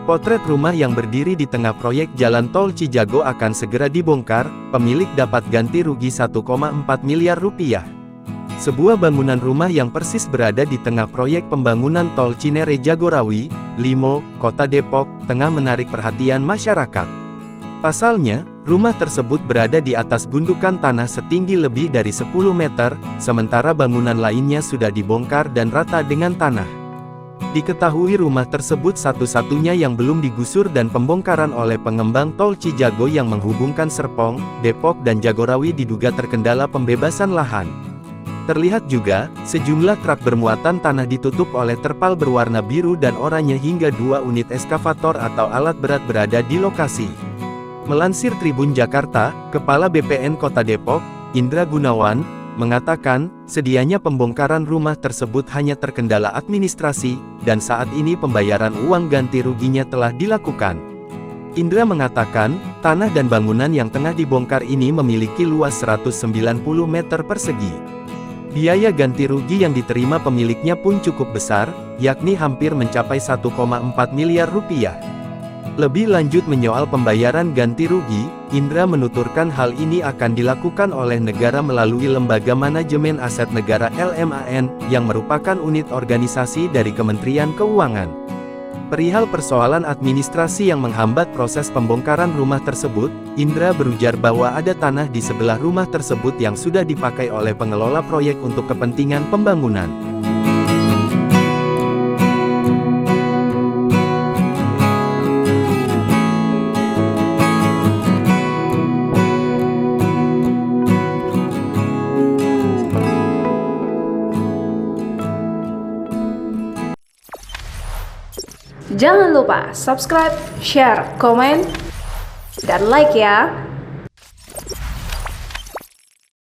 Potret rumah yang berdiri di tengah proyek jalan tol Cijago akan segera dibongkar, pemilik dapat ganti rugi 1,4 miliar rupiah. Sebuah bangunan rumah yang persis berada di tengah proyek pembangunan tol Cinere Jagorawi, Limo, Kota Depok, tengah menarik perhatian masyarakat. Pasalnya, rumah tersebut berada di atas gundukan tanah setinggi lebih dari 10 meter, sementara bangunan lainnya sudah dibongkar dan rata dengan tanah. Diketahui rumah tersebut satu-satunya yang belum digusur dan pembongkaran oleh pengembang tol Cijago yang menghubungkan Serpong, Depok dan Jagorawi diduga terkendala pembebasan lahan. Terlihat juga, sejumlah truk bermuatan tanah ditutup oleh terpal berwarna biru dan oranye hingga 2 unit eskavator atau alat berat berada di lokasi. Melansir Tribun Jakarta, Kepala BPN Kota Depok, Indra Gunawan, mengatakan, sedianya pembongkaran rumah tersebut hanya terkendala administrasi, dan saat ini pembayaran uang ganti ruginya telah dilakukan. Indra mengatakan, tanah dan bangunan yang tengah dibongkar ini memiliki luas 190 meter persegi. Biaya ganti rugi yang diterima pemiliknya pun cukup besar, yakni hampir mencapai 1,4 miliar rupiah. Lebih lanjut menyoal pembayaran ganti rugi, Indra menuturkan hal ini akan dilakukan oleh negara melalui Lembaga Manajemen Aset Negara (LMAN), yang merupakan unit organisasi dari Kementerian Keuangan. Perihal persoalan administrasi yang menghambat proses pembongkaran rumah tersebut, Indra berujar bahwa ada tanah di sebelah rumah tersebut yang sudah dipakai oleh pengelola proyek untuk kepentingan pembangunan. Jangan lupa subscribe, share, komen, dan like ya!